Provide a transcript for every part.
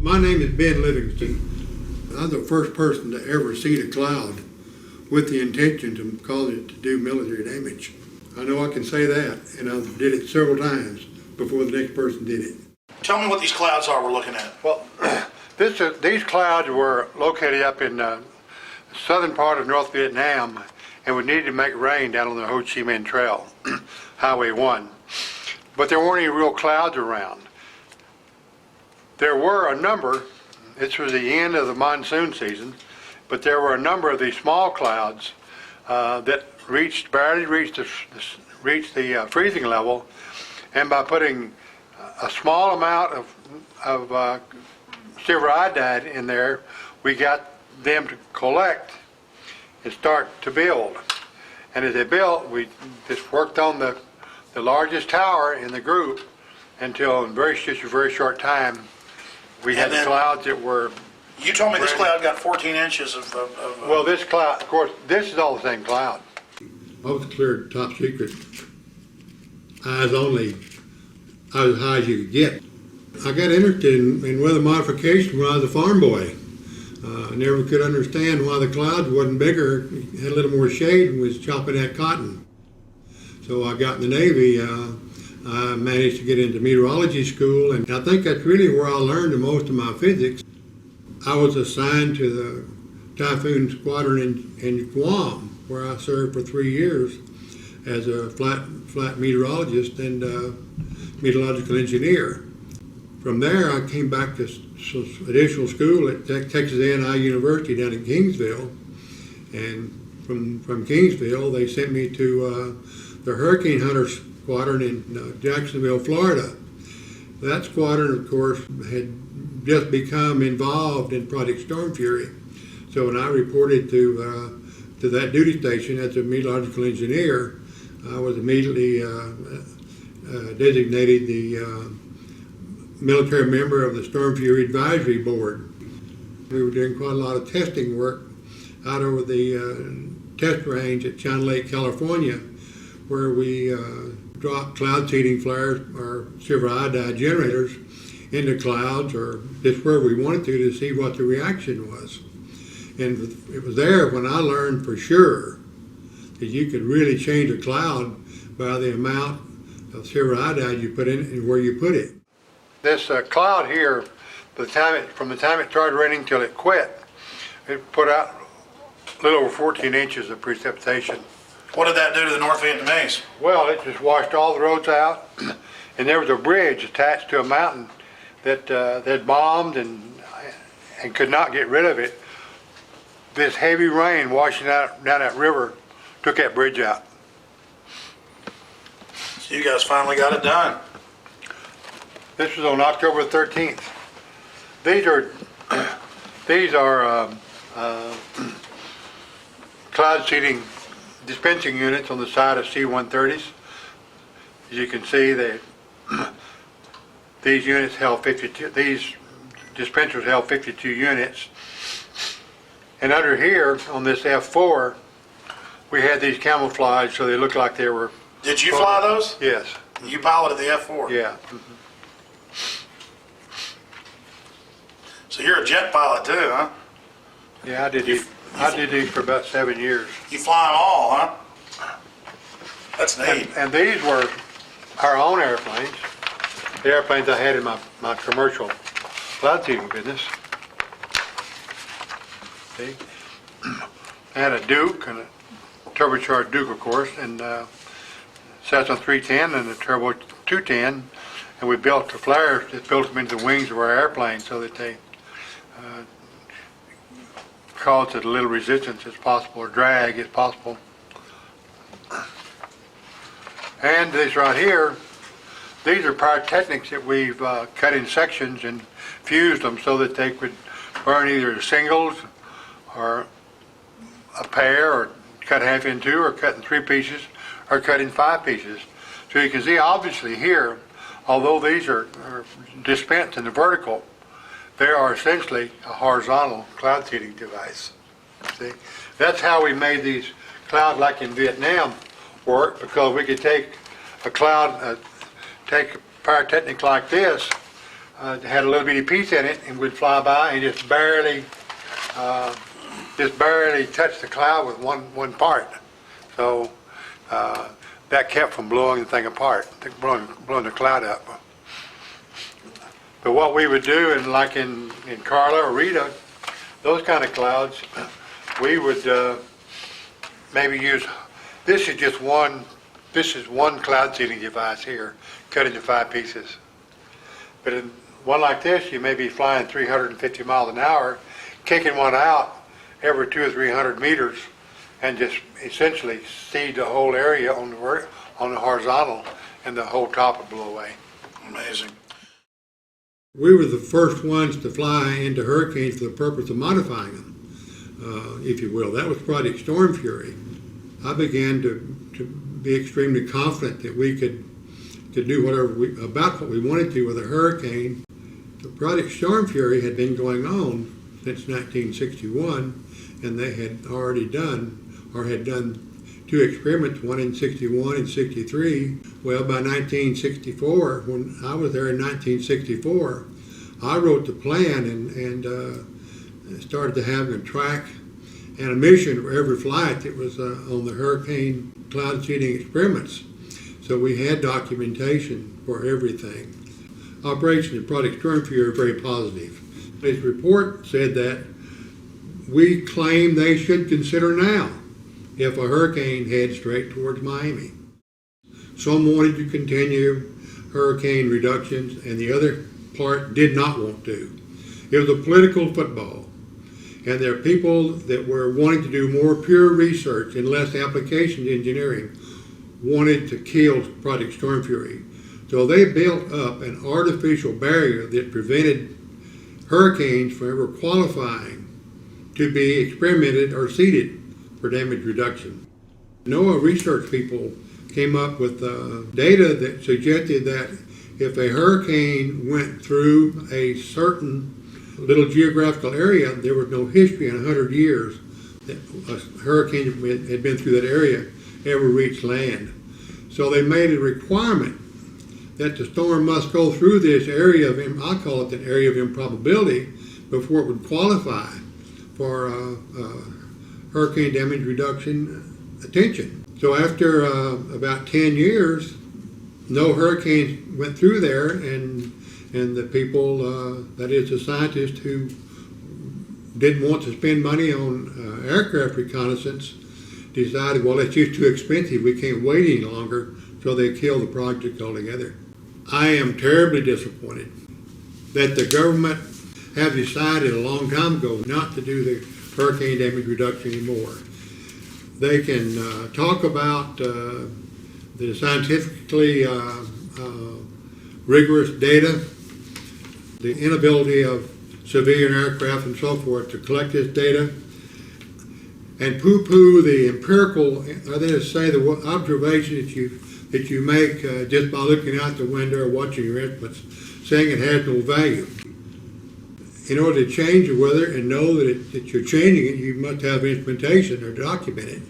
My name is Ben Livingston. I'm the first person to ever see a cloud with the intention to cause it to do military damage. I know I can say that, and I did it several times before the next person did it. Tell me what these clouds are we're looking at. Well, these clouds were located up in the southern part of North Vietnam, and we needed to make rain down on the Ho Chi Minh Trail, Highway 1. But there weren't any real clouds around. There were a number, this was the end of the monsoon season, but there were a number of these small clouds that barely reached the freezing level, and by putting a small amount of silver iodide in there, we got them to collect and start to build. And as they built, we just worked on the largest tower in the group until in just a very short time we had clouds that were... You told me this cloud got 14 inches of... Well, this cloud, of course, this is all the same cloud. I was cleared top secret, eyes only, as high as you could get. I got interested in weather modification when I was a farm boy. I never could understand why the clouds wasn't bigger, had a little more shade, and was chopping that cotton. So I got in the Navy. I managed to get into meteorology school, and I think that's really where I learned the most of my physics. I was assigned to the Typhoon Squadron in Guam, where I served for 3 years as a flight meteorologist and meteorological engineer. From there, I came back to additional school at Texas A&I University down in Kingsville, and from Kingsville, they sent me to the Hurricane Hunter Squadron in Jacksonville, Florida. That squadron, of course, had just become involved in Project Storm Fury. So when I reported to that duty station as a meteorological engineer, I was immediately designated the military member of the Storm Fury Advisory Board. We were doing quite a lot of testing work out over the test range at China Lake, California, where we dropped cloud seeding flares or silver iodide generators into clouds, or just where we wanted to see what the reaction was. And it was there when I learned for sure that you could really change a cloud by the amount of silver iodide you put in it and where you put it. This cloud here, from the time it started raining till it quit, it put out a little over 14 inches of precipitation. What did that do to the North Vietnamese? Well, it just washed all the roads out, and there was a bridge attached to a mountain that they'd bombed and could not get rid of it. This heavy rain washing out down that river took that bridge out. So you guys finally got it done. This was on October 13th. These are cloud seeding dispensing units on the side of C-130s. As you can see, these units held 52. These dispensers held 52 units. And under here on this F4, we had these camouflaged so they looked like they were. Did you fly those? Yes. You piloted the F4? Yeah. So you're a jet pilot too, huh? Yeah, I did these for about 7 years. You fly them all, huh? That's neat. And these were our own airplanes. The airplanes I had in my commercial cloud seeding business. See? I had a Duke, and a turbocharged Duke, of course, and Cessna 310 and a Turbo 210, and we built the flares that built them into the wings of our airplane so that they caused as little resistance as possible, or drag as possible. And these right here, these are pyrotechnics that we've cut in sections and fused them so that they could burn either singles or a pair, or cut half in two, or cut in 3 pieces, or cut in 5 pieces. So you can see obviously here, although these are dispensed in the vertical, they are essentially a horizontal cloud seeding device. See, that's how we made these clouds, like in Vietnam, work, because we could take a cloud, take a pyrotechnic like this, had a little bitty piece in it, and we'd fly by and just barely touch the cloud with one part. So that kept from blowing the thing apart, blowing the cloud up. But what we would do, and like in Carla or Rita, those kind of clouds, we would maybe use, this is one cloud seeding device here, cut into 5 pieces. But in one like this, you may be flying 350 miles an hour, kicking one out every 200 or 300 meters, and just essentially seed the whole area on the horizontal, and the whole top would blow away. Amazing. We were the first ones to fly into hurricanes for the purpose of modifying them, if you will. That was Project Storm Fury. I began to be extremely confident that we could do about what we wanted to with a hurricane. The Project Storm Fury had been going on since 1961, and they had already done 2 experiments, one in 61 and 63. Well, by 1964, when I was there in 1964, I wrote the plan and started to have a track and a mission for every flight that was on the hurricane cloud seeding experiments. So we had documentation for everything. Operations of Project Storm Fury are very positive. His report said that we claim they should consider now if a hurricane heads straight towards Miami. Some wanted to continue hurricane reductions, and the other part did not want to. It was a political football, and there are people that were wanting to do more pure research and less application engineering wanted to kill Project Storm Fury. So they built up an artificial barrier that prevented hurricanes from ever qualifying to be experimented or seeded for damage reduction. NOAA research people came up with data that suggested that if a hurricane went through a certain little geographical area, there was no history in 100 years that a hurricane had been through that area ever reached land. So they made a requirement that the storm must go through this area of, I call it the area of improbability, before it would qualify for hurricane damage reduction attention. So after about 10 years, no hurricanes went through there, and the people, that is the scientists who didn't want to spend money on aircraft reconnaissance, decided, well, it's just too expensive, we can't wait any longer, so they killed the project altogether. I am terribly disappointed that the government have decided a long time ago not to do the hurricane damage reduction anymore. They can talk about the scientifically rigorous data, the inability of civilian aircraft and so forth to collect this data, and poo-poo the empirical, or that is to say, the observations that you make just by looking out the window or watching your instruments, saying it has no value. In order to change the weather and know that you're changing it, you must have instrumentation or document it.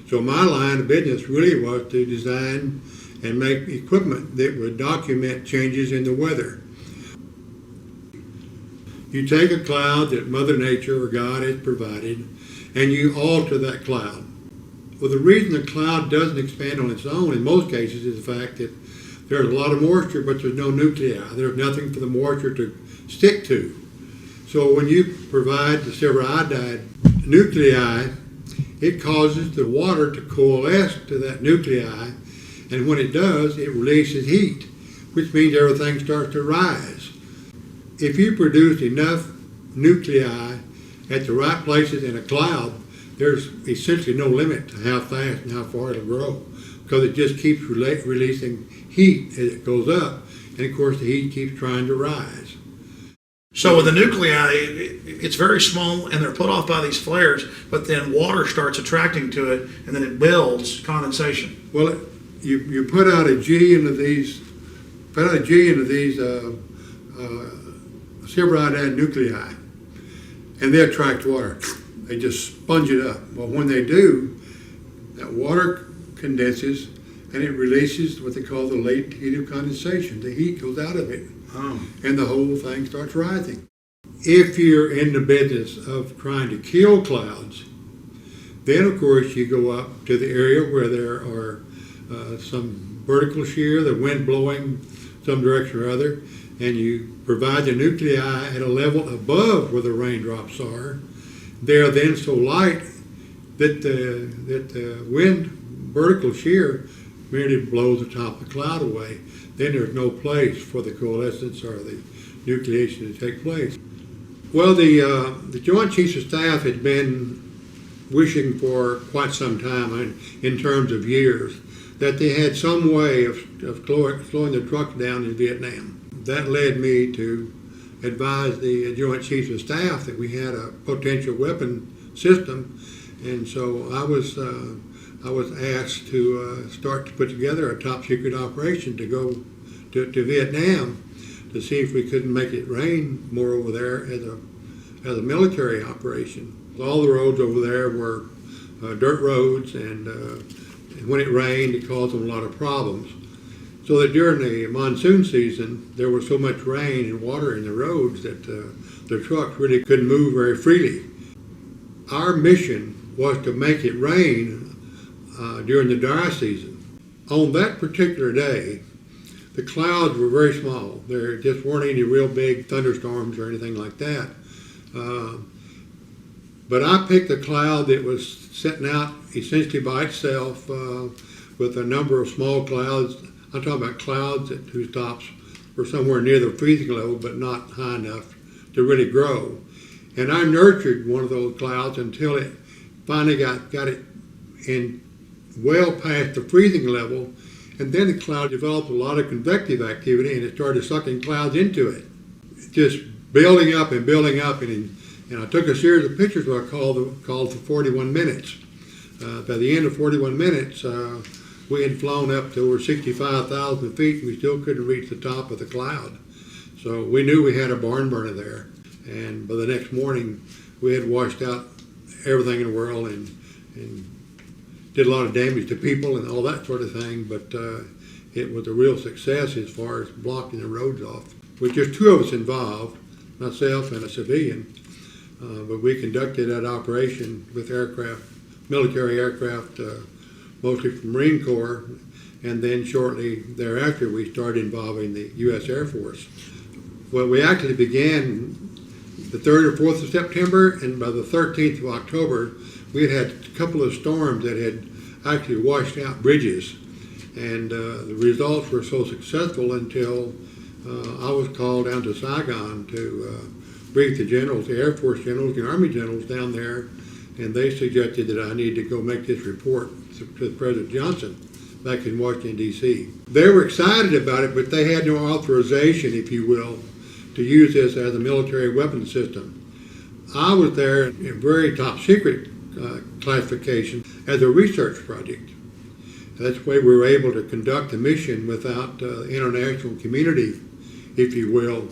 So my line of business really was to design and make equipment that would document changes in the weather. You take a cloud that Mother Nature or God has provided, and you alter that cloud. Well, the reason the cloud doesn't expand on its own in most cases is the fact that there's a lot of moisture, but there's no nuclei. There's nothing for the moisture to stick to. So when you provide the silver iodide nuclei, it causes the water to coalesce to that nuclei, and when it does, it releases heat, which means everything starts to rise. If you produce enough nuclei at the right places in a cloud, there's essentially no limit to how fast and how far it'll grow, because it just keeps releasing heat as it goes up, and of course the heat keeps trying to rise. So with the nuclei, it's very small and they're put off by these flares, but then water starts attracting to it and then it builds condensation. Well, you put out a G into these, silver iodide nuclei, and they attract water. They just sponge it up. Well, when they do, that water condenses and it releases what they call the latent heat of condensation. The heat goes out of it, and the whole thing starts rising. If you're in the business of trying to kill clouds, then of course you go up to the area where there are some vertical shear, the wind blowing some direction or other, and you provide the nuclei at a level above where the raindrops are. They are then so light that the wind vertical shear merely blows the top of the cloud away. Then there's no place for the coalescence or the nucleation to take place. Well, the Joint Chiefs of Staff had been wishing for quite some time, in terms of years, that they had some way of slowing the trucks down in Vietnam. That led me to advise the Joint Chiefs of Staff that we had a potential weapon system, and so I was asked to start to put together a top secret operation to go to Vietnam to see if we couldn't make it rain more over there as a military operation. All the roads over there were dirt roads, and when it rained, it caused them a lot of problems. So that during the monsoon season, there was so much rain and water in the roads that the trucks really couldn't move very freely. Our mission was to make it rain during the dry season. On that particular day, the clouds were very small. There just weren't any real big thunderstorms or anything like that. But I picked a cloud that was sitting out essentially by itself with a number of small clouds. I'm talking about clouds whose tops were somewhere near the freezing level, but not high enough to really grow. And I nurtured one of those clouds until it finally got it in well past the freezing level, and then the cloud developed a lot of convective activity, and it started sucking clouds into it, just building up, and I took a series of pictures what I called for 41 minutes. By the end of 41 minutes, we had flown up to over 65,000 feet, and we still couldn't reach the top of the cloud. So we knew we had a barn burner there, and by the next morning, we had washed out everything in the world and did a lot of damage to people and all that sort of thing, but it was a real success as far as blocking the roads off. With just two of us involved, myself and a civilian, but we conducted that operation with aircraft, military aircraft, mostly from Marine Corps, and then shortly thereafter we started involving the U.S. Air Force. Well, we actually began the 3rd or 4th of September, and by the 13th of October, we had a couple of storms that had actually washed out bridges, and the results were so successful until I was called down to Saigon to brief the generals, the Air Force generals, the Army generals down there, and they suggested that I need to go make this report to President Johnson back in Washington, D.C. They were excited about it, but they had no authorization, if you will, to use this as a military weapon system. I was there in very top secret classification as a research project. That's the way we were able to conduct the mission without the international community, if you will,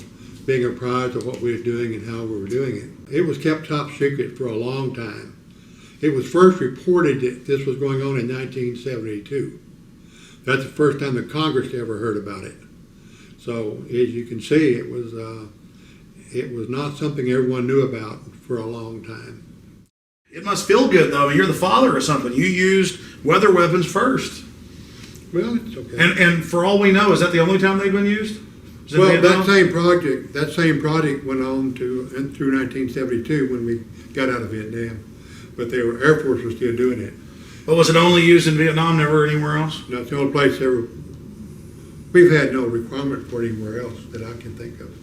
being apprised of what we were doing and how we were doing it. It was kept top secret for a long time. It was first reported that this was going on in 1972. That's the first time the Congress ever heard about it. So as you can see, it was not something everyone knew about for a long time. It must feel good, though. I mean, you're the father or something. You used weather weapons first. Well, it's okay. And for all we know, is that the only time they've been used? Well, that same project went on through 1972 when we got out of Vietnam. But Air Force was still doing it. But was it only used in Vietnam, never anywhere else? No, it's the only place ever. We've had no requirement for it anywhere else that I can think of.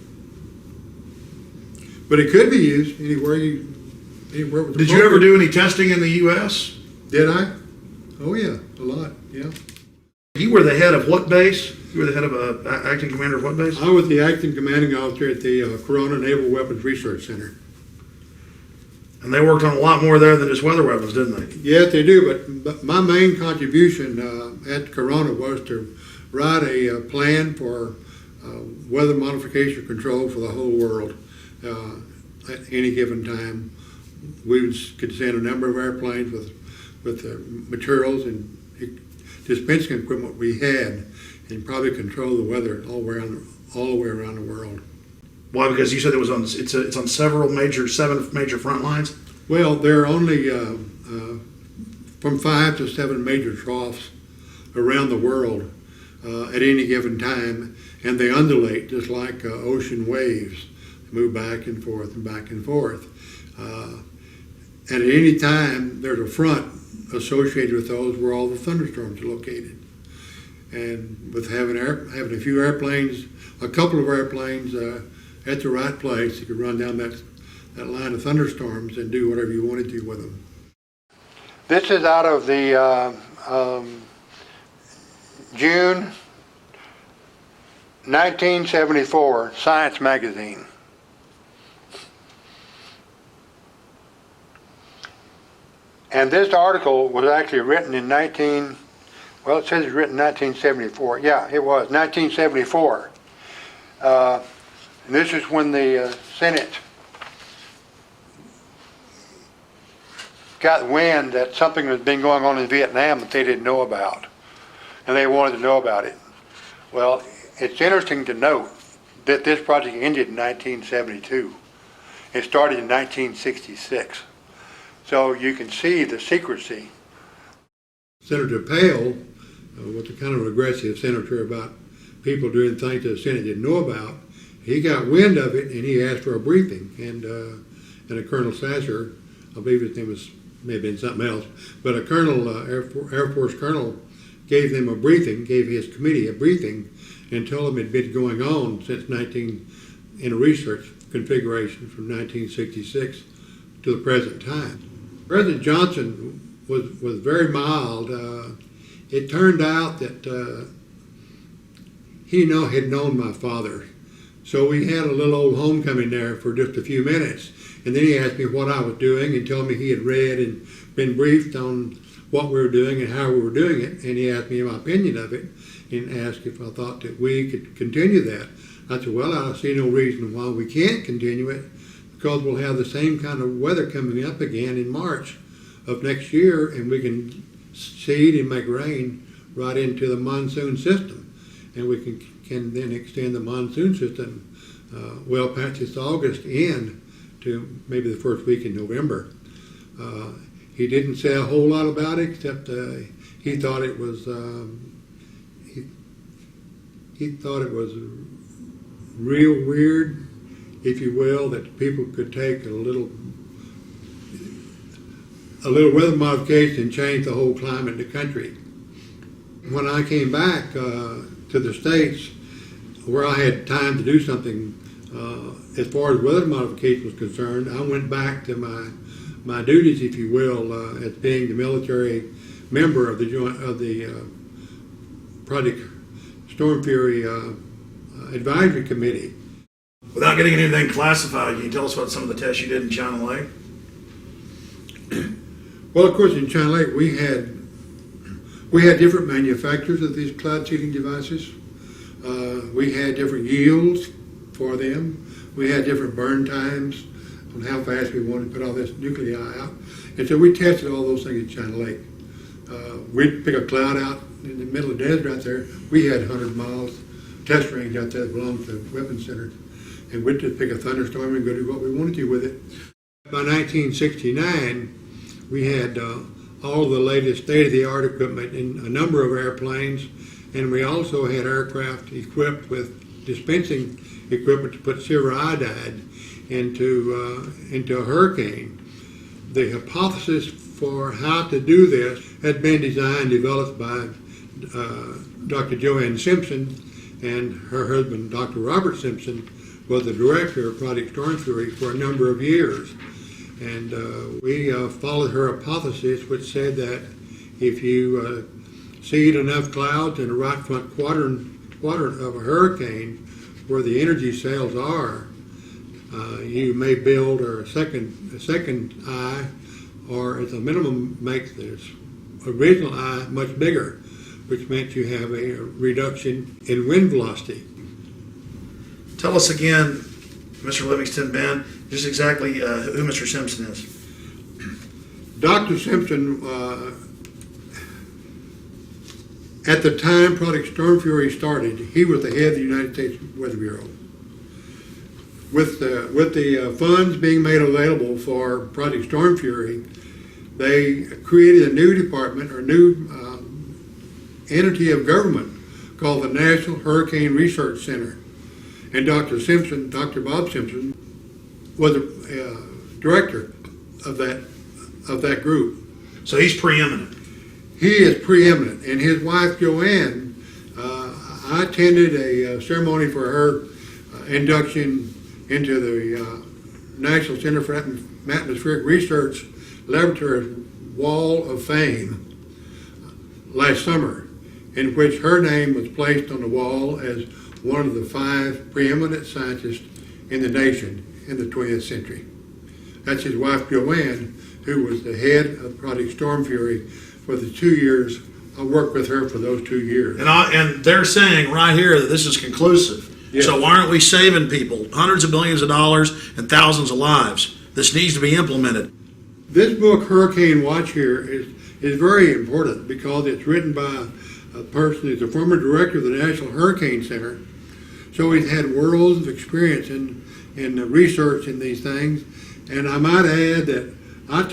But it could be used anywhere with the Did you ever do any testing in the U.S.? Did I? Oh yeah, a lot. Yeah. You were the head of what base? You were the head of acting commander of what base? I was the acting commanding officer at the Corona Naval Weapons Research Center. And they worked on a lot more there than just weather weapons, didn't they? Yes, they do. But my main contribution at Corona was to write a plan for weather modification control for the whole world at any given time. We could send a number of airplanes with materials and dispensing equipment we had and probably control the weather all the way around the world. Why? Because you said it was on. It's on seven major front lines. Well, there are only from 5 to 7 major troughs around the world at any given time, and they undulate just like ocean waves. They move back and forth and back and forth. And at any time, there's a front associated with those where all the thunderstorms are located. And with having a few airplanes, a couple of airplanes at the right place, you could run down that line of thunderstorms and do whatever you wanted to with them. This is out of the June 1974 Science magazine. And this article was actually written in it says it's written in 1974. Yeah, it was 1974. And this is when the Senate got wind that something had been going on in Vietnam that they didn't know about, and they wanted to know about it. Well, it's interesting to note that this project ended in 1972. It started in 1966. So you can see the secrecy. Senator Pale was a kind of aggressive senator about people doing things that the Senate didn't know about. He got wind of it and he asked for a briefing. And a Colonel Sasser, I believe his name was, may have been something else, but a colonel, Air Force colonel, gave them a briefing, gave his committee a briefing, and told them it had been going on since in a research configuration from 1966 to the present time. President Johnson was very mild. It turned out that he had known my father. So we had a little old homecoming there for just a few minutes. And then he asked me what I was doing and told me he had read and been briefed on what we were doing and how we were doing it. And he asked me my opinion of it and asked if I thought that we could continue that. I said, well, I see no reason why we can't continue it, because we'll have the same kind of weather coming up again in March of next year, and we can seed and make rain right into the monsoon system. And we can then extend the monsoon system well past this August end to maybe the first week in November. He didn't say a whole lot about it, except he thought it was he thought it was real weird, if you will, that people could take a little weather modification and change the whole climate of the country. When I came back to the States, where I had time to do something as far as weather modification was concerned, I went back to my duties, if you will, as being the military member of the Project Storm Fury Advisory Committee. Without getting anything classified, can you tell us about some of the tests you did in China Lake? Well, of course, in China Lake we had different manufacturers of these cloud seeding devices. We had different yields for them. We had different burn times on how fast we wanted to put all this nuclei out. And so we tested all those things in China Lake. We'd pick a cloud out in the middle of the desert out there. We had 100 miles test range out there that belonged to the Weapons Center. And we'd just pick a thunderstorm and go do what we wanted to with it. By 1969, we had all the latest state-of-the-art equipment in a number of airplanes, and we also had aircraft equipped with dispensing equipment to put silver iodide into a hurricane. The hypothesis for how to do this had been developed by Dr. Joanne Simpson, and her husband, Dr. Robert Simpson, was the director of Project Storm Fury for a number of years. And we followed her hypothesis, which said that if you seed enough clouds in the right front quadrant of a hurricane where the energy cells are, you may build a second eye, or at the minimum make this original eye much bigger, which meant you have a reduction in wind velocity. Tell us again, Mr. Livingston, Ben, just exactly who Mr. Simpson is. Dr. Simpson At the time Project Storm Fury started, he was the head of the United States Weather Bureau. With the funds being made available for Project Storm Fury, they created a new department or new entity of government called the National Hurricane Research Center. And Dr. Bob Simpson, was the director of that group. So he's preeminent. He is preeminent, and his wife Joanne. I attended a ceremony for her induction into the National Center for Atmospheric Research Laboratory Wall of Fame last summer, in which her name was placed on the wall as one of the 5 preeminent scientists in the nation in the 20th century. That's his wife Joanne, who was the head of Project Storm Fury for the 2 years. I worked with her for those 2 years. And they're saying right here that this is conclusive. Yes. So why aren't we saving people hundreds of billions of dollars and thousands of lives? This needs to be implemented. This book, Hurricane Watch here, is very important because it's written by a person who's a former director of the National Hurricane Center. So he's had worlds of experience in the research in these things. And I might add that I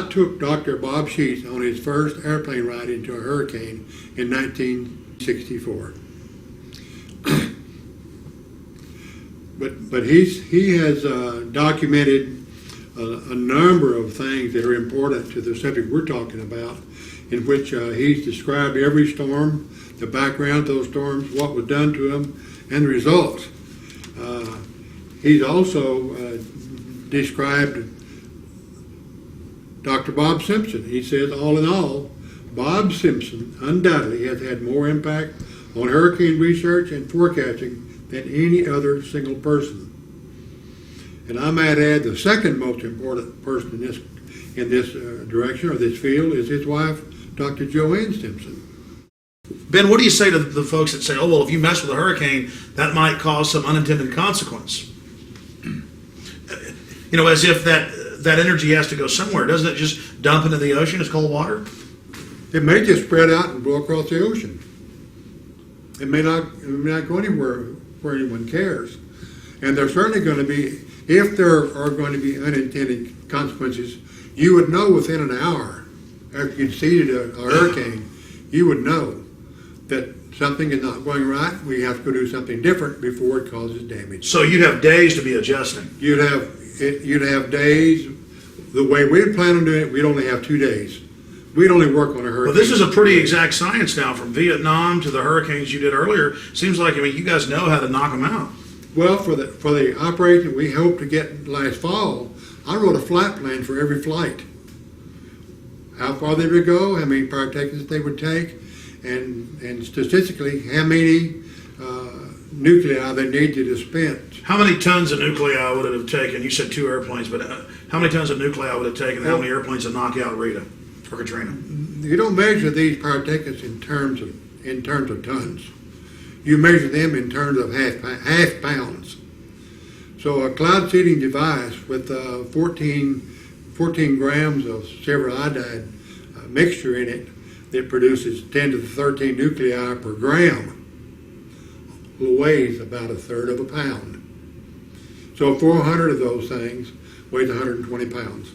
took Dr. Bob Sheets on his first airplane ride into a hurricane in 1964. But he has documented a number of things that are important to the subject we're talking about, in which he's described every storm, the background of those storms, what was done to them, and the results. He's also described Dr. Bob Simpson. He says, all in all, Bob Simpson undoubtedly has had more impact on hurricane research and forecasting than any other single person. And I might add the second most important person in this direction or this field is his wife, Dr. Joanne Simpson. Ben, what do you say to the folks that say, oh, well, if you mess with a hurricane, that might cause some unintended consequence? You know, as if that energy has to go somewhere. Doesn't it just dump into the ocean as cold water? It may just spread out and blow across the ocean. It may not go anywhere where anyone cares. And there's certainly going to be, if there are going to be unintended consequences, you would know within an hour after you'd seeded a hurricane, you would know that something is not going right. We have to go do something different before it causes damage. So you'd have days to be adjusting. You'd have days. The way we'd plan on doing it, we'd only have 2 days. We'd only work on a hurricane. Well, this is a pretty exact science now, from Vietnam to the hurricanes you did earlier. Seems like, I mean, you guys know how to knock them out. Well, for the operation we hoped to get last fall, I wrote a flight plan for every flight. How far they would go, how many partakers they would take, and statistically, how many nuclei they needed to dispense. How many tons of nuclei would it have taken? You said 2 airplanes, but how many tons of nuclei would it have taken? How many airplanes to knock out Rita or Katrina? You don't measure these partakers in terms of tons. You measure them in terms of half pounds. So a cloud seeding device with 14 grams of silver iodide mixture in it that produces 10 to the 13 nuclei per gram weighs about 1/3 of a pound. So 400 of those things weighs 120 pounds.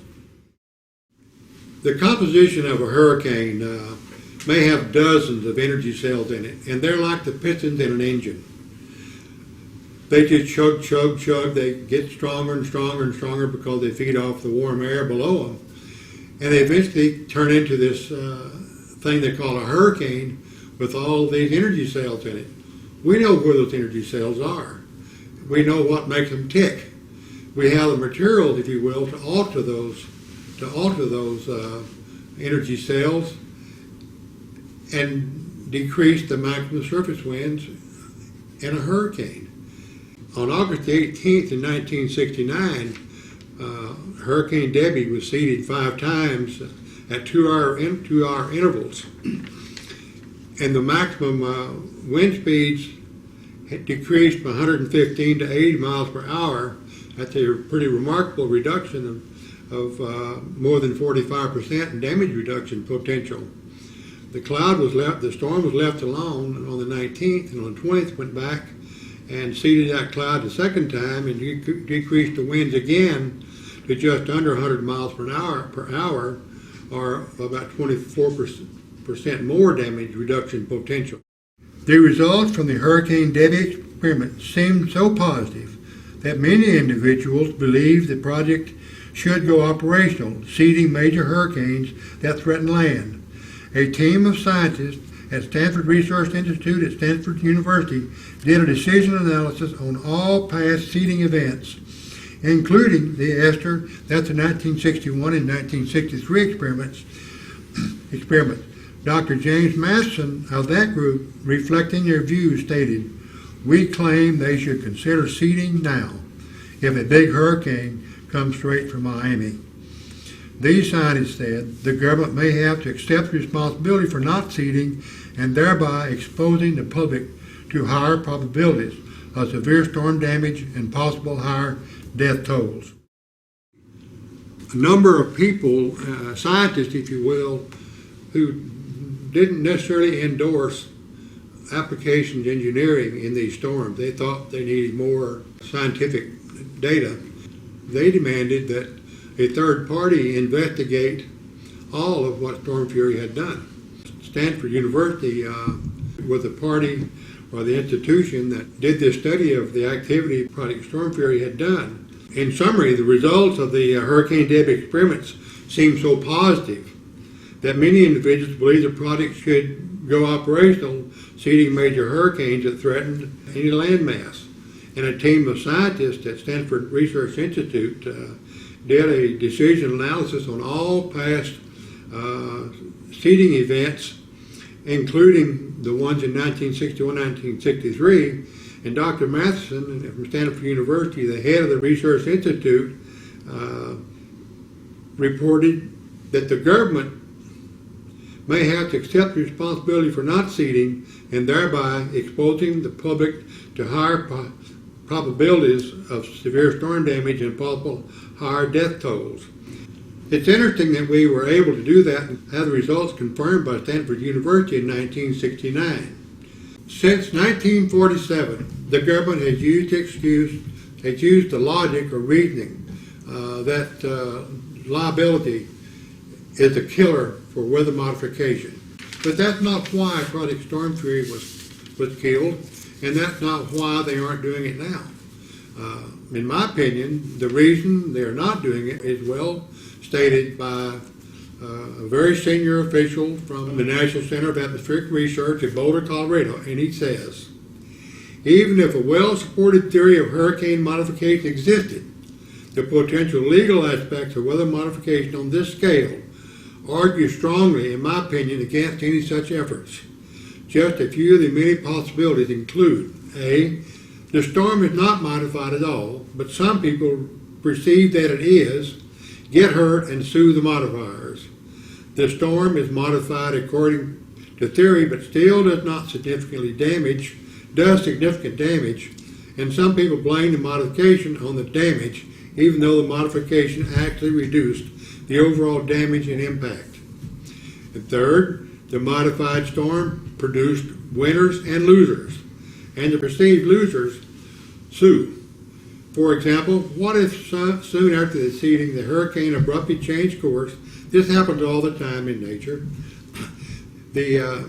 The composition of a hurricane may have dozens of energy cells in it, and they're like the pistons in an engine. They just chug, chug, chug. They get stronger and stronger and stronger because they feed off the warm air below them. And they eventually turn into this thing they call a hurricane with all of these energy cells in it. We know where those energy cells are. We know what makes them tick. We have the materials, if you will, to alter those energy cells and decrease the maximum surface winds in a hurricane. On August 18th in 1969, Hurricane Debbie was seeded 5 times at 2-hour intervals. And the maximum wind speeds had decreased from 115 to 80 miles per hour. That's a pretty remarkable reduction of more than 45% in damage reduction potential. The storm was left alone on the 19th, and on the 20th went back and seeded that cloud the second time and decreased the winds again to just under 100 miles per hour, or about 24% more damage reduction potential. The results from the Hurricane Debbie experiment seemed so positive that many individuals believed the project should go operational, seeding major hurricanes that threaten land. A team of scientists at Stanford Research Institute at Stanford University did a decision analysis on all past seeding events, including the Esther, that's the 1961 and 1963 experiments. Dr. James Matheson of that group, reflecting their views, stated, "We claim they should consider seeding now if a big hurricane comes straight from Miami." These scientists said the government may have to accept responsibility for not seeding and thereby exposing the public to higher probabilities of severe storm damage and possible higher death tolls. A number of people, scientists if you will, who didn't necessarily endorse applications engineering in these storms. They thought they needed more scientific data. They demanded that a third party investigate all of what Storm Fury had done. Stanford University was the party or the institution that did this study of the activity Project Storm Fury had done. In summary, the results of the Hurricane Debbie experiments seemed so positive that many individuals believe the project should go operational, seeding major hurricanes that threatened any landmass. And a team of scientists at Stanford Research Institute did a decision analysis on all past seeding events, including the ones in 1961, 1963. And Dr. Matheson from Stanford University, the head of the Research Institute, reported that the government may have to accept responsibility for not seeding and thereby exposing the public to higher probabilities of severe storm damage and possible higher death tolls. It's interesting that we were able to do that and have the results confirmed by Stanford University in 1969. Since 1947, the government has used the logic or reasoning that liability is a killer for weather modification. But that's not why Project Storm Fury was killed, and that's not why they aren't doing it now. In my opinion, the reason they're not doing it is well stated by a very senior official from the National Center of Atmospheric Research in Boulder, Colorado, and he says, even if a well-supported theory of hurricane modification existed, the potential legal aspects of weather modification on this scale argue strongly, in my opinion, against any such efforts. Just a few of the many possibilities include: A, the storm is not modified at all, but some people perceive that it is, get hurt, and sue the modifiers. The storm is modified according to theory, but still does significant damage, and some people blame the modification on the damage, even though the modification actually reduced the overall damage and impact. And third, the modified storm produced winners and losers, and the perceived losers sue. For example, what if soon after the seeding the hurricane abruptly changed course? This happens all the time in nature. The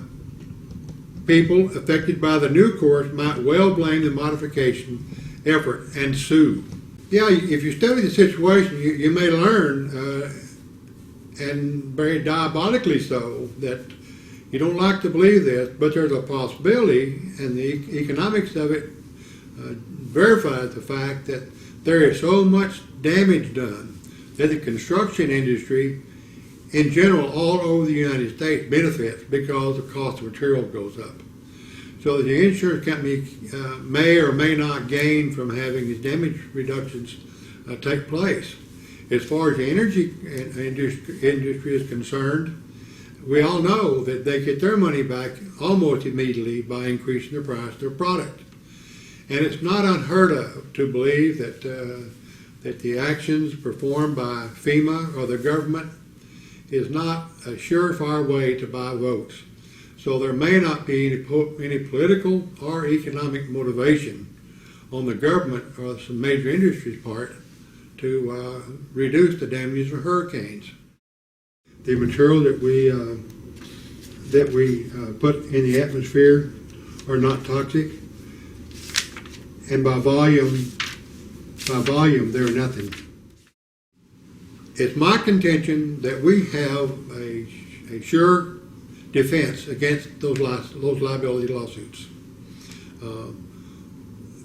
people affected by the new course might well blame the modification effort and sue. Yeah, if you study the situation, you may learn, and very diabolically so, that you don't like to believe this, but there's a possibility, and the economics of it verifies the fact that there is so much damage done that the construction industry in general all over the United States benefits because the cost of material goes up. So the insurance company may or may not gain from having these damage reductions take place. As far as the energy industry is concerned, we all know that they get their money back almost immediately by increasing the price of their product. And it's not unheard of to believe that the actions performed by FEMA or the government is not a surefire way to buy votes. So there may not be any political or economic motivation on the government or some major industries' part to reduce the damages of hurricanes. The material that we put in the atmosphere are not toxic, and by volume, they're nothing. It's my contention that we have a sure defense against those liability lawsuits.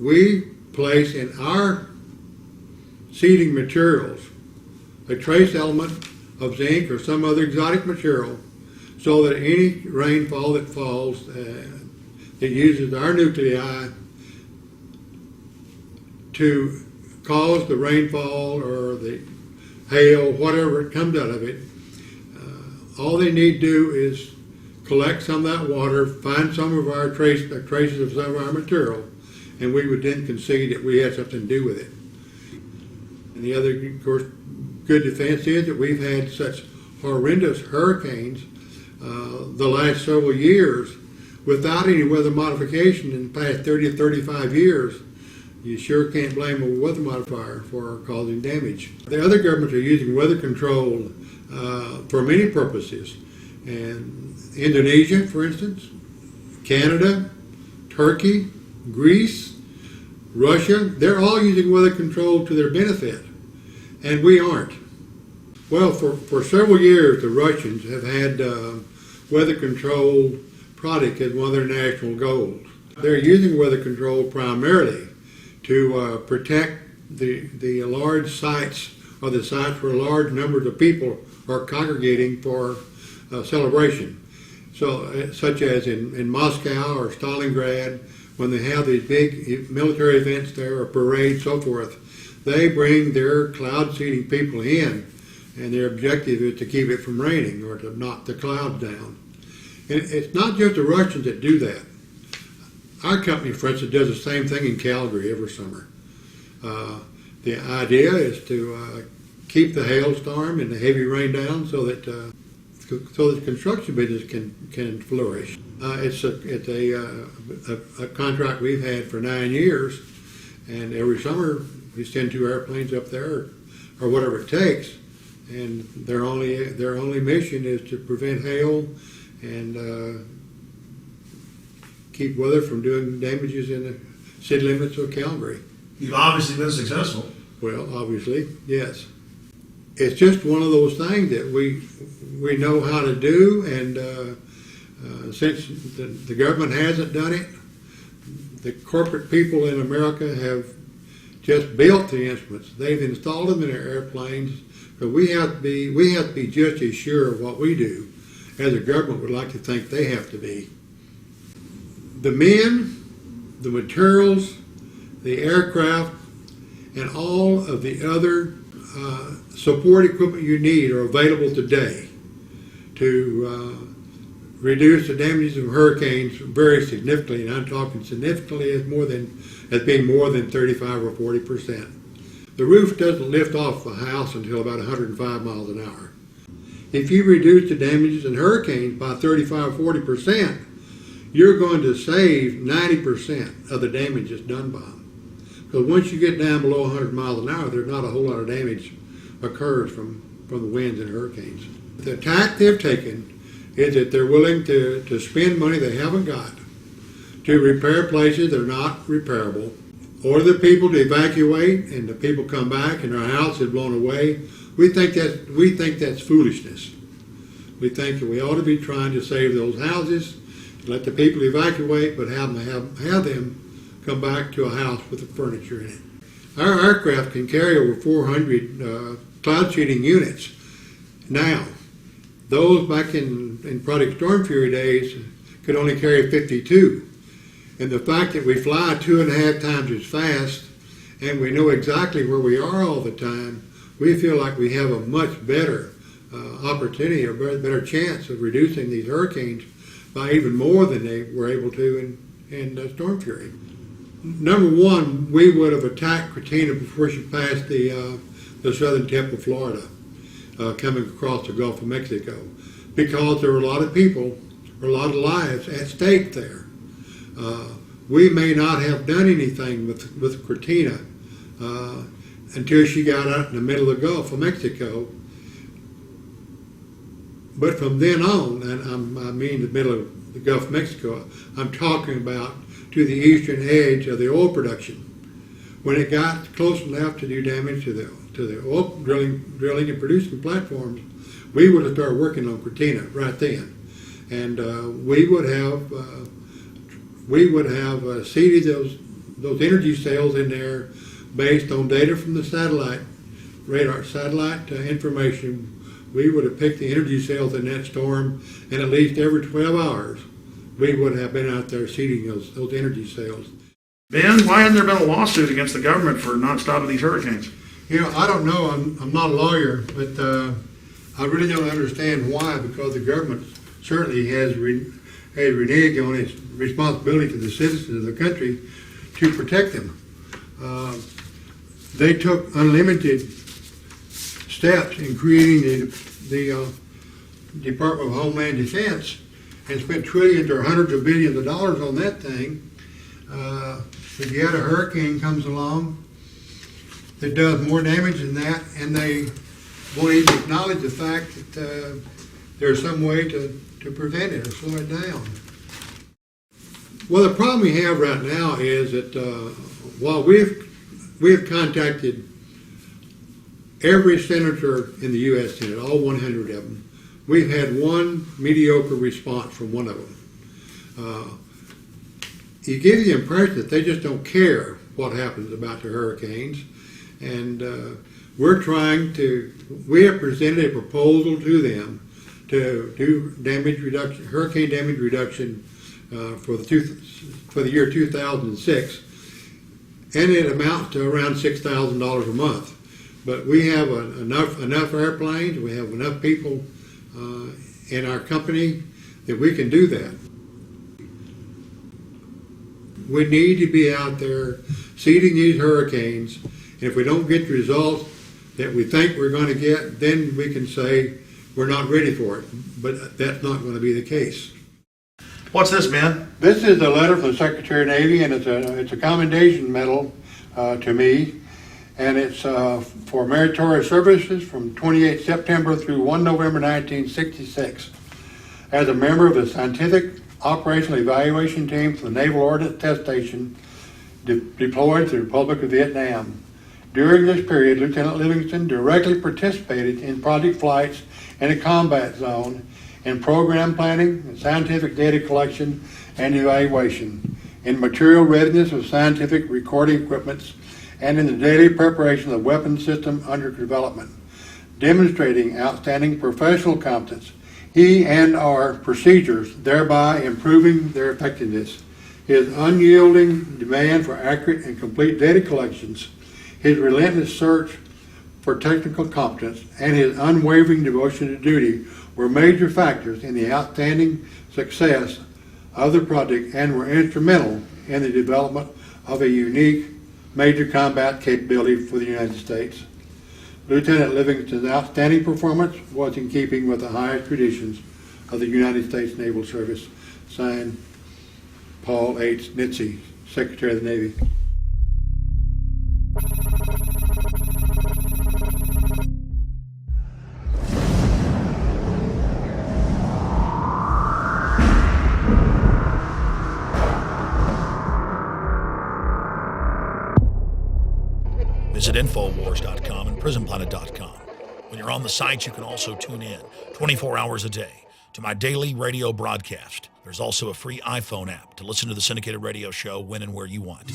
We place in our seeding materials a trace element of zinc or some other exotic material, so that any rainfall that falls that uses our nuclei to cause the rainfall or the hail, whatever comes out of it, all they need to do is collect some of that water, find some of our traces of some of our material, and we would then concede that we had something to do with it. And the other, of course, good defense is that we've had such horrendous hurricanes the last several years without any weather modification in the past 30 or 35 years. You sure can't blame a weather modifier for causing damage. The other governments are using weather control for many purposes. And Indonesia, for instance, Canada, Turkey, Greece, Russia, they're all using weather control to their benefit, and we aren't. Well, for several years, the Russians have had weather control product as one of their national goals. They're using weather control primarily to protect the large sites, or the sites where large numbers of people are congregating for celebration. So, such as in Moscow or Stalingrad, when they have these big military events there, or parades, so forth, they bring their cloud seeding people in, and their objective is to keep it from raining or to knock the clouds down. And it's not just the Russians that do that. Our company, for instance, does the same thing in Calgary every summer. The idea is to keep the hailstorm and the heavy rain down so that the construction business can flourish. It's a contract we've had for 9 years, and every summer we send 2 airplanes up there, or whatever it takes, and their only mission is to prevent hail and keep weather from doing damages in the city limits of Calgary. You've obviously been successful. Well, obviously, yes. It's just one of those things that we know how to do, and since the government hasn't done it, the corporate people in America have just built the instruments. They've installed them in their airplanes, but we have to be just as sure of what we do as the government would like to think they have to be. The men, the materials, the aircraft, and all of the other support equipment you need are available today to reduce the damages of hurricanes very significantly, and I'm talking significantly as being more than 35 or 40%. The roof doesn't lift off the house until about 105 miles an hour. If you reduce the damages in hurricanes by 35 or 40%, you're going to save 90% of the damage that's done by them. Because once you get down below 100 miles an hour, there's not a whole lot of damage occurs from the winds and hurricanes. The tack they've taken is that they're willing to spend money they haven't got to repair places that are not repairable, order the people to evacuate, and the people come back and their house is blown away. We think that's foolishness. We think that we ought to be trying to save those houses, let the people evacuate, but have them come back to a house with the furniture in it. Our aircraft can carry over 400 cloud seeding units. Now, those back in Project Storm Fury days could only carry 52. And the fact that we fly 2.5 times as fast and we know exactly where we are all the time, we feel like we have a much better opportunity, or better chance of reducing these hurricanes by even more than they were able to in Storm Fury. Number one, we would have attacked Katrina before she passed the southern tip of Florida, coming across the Gulf of Mexico, because there were a lot of people a lot of lives at stake there. We may not have done anything with Cortina until she got out in the middle of the Gulf of Mexico. But from then on, and I mean the middle of the Gulf of Mexico, I'm talking about to the eastern edge of the oil production. When it got close enough to do damage to the oil drilling and producing platforms, we would have started working on Cortina right then, and we would have seeded those energy cells in there based on data from the satellite information. We would have picked the energy cells in that storm, and at least every 12 hours, we would have been out there seeding those energy cells. Ben, why hasn't there been a lawsuit against the government for not stopping these hurricanes? You know, I don't know. I'm not a lawyer, but I really don't understand why. Because the government certainly has reneged on its responsibility to the citizens of the country to protect them. They took unlimited steps in creating the Department of Homeland Defense and spent trillions or hundreds of billions of dollars on that thing. If yet a hurricane comes along that does more damage than that, and they won't even acknowledge the fact that there's some way to prevent it or slow it down. Well, the problem we have right now is that while we've contacted every senator in the U.S. Senate, all 100 of them, we've had one mediocre response from one of them. You get the impression that they just don't care what happens about the hurricanes, and we have presented a proposal to them to do hurricane damage reduction for the year 2006, and it amounts to around $6,000 a month. But we have enough airplanes, we have enough people in our company that we can do that. We need to be out there seeding these hurricanes, and if we don't get the results that we think we're going to get, then we can say we're not ready for it. But that's not going to be the case. What's this, Ben? This is a letter from the Secretary of Navy, and it's a commendation medal to me, and it's for meritorious services from 28 September through 1 November 1966. As a member of the Scientific Operational Evaluation Team for the Naval Ordnance Test Station deployed to the Republic of Vietnam. During this period, Lieutenant Livingston directly participated in project flights in a combat zone, in program planning, scientific data collection and evaluation, in material readiness of scientific recording equipment, and in the daily preparation of the weapons system under development, demonstrating outstanding professional competence. He and our procedures, thereby improving their effectiveness. His unyielding demand for accurate and complete data collections, his relentless search for technical competence, and his unwavering devotion to duty were major factors in the outstanding success of the project and were instrumental in the development of a unique major combat capability for the United States. Lieutenant Livingston's outstanding performance was in keeping with the highest traditions of the United States Naval Service. Signed, Paul H. Nitze, Secretary of the Navy. Visit Infowars.com and PrisonPlanet.com. When you're on the site, you can also tune in 24 hours a day to my daily radio broadcast. There's also a free iPhone app to listen to the syndicated radio show when and where you want.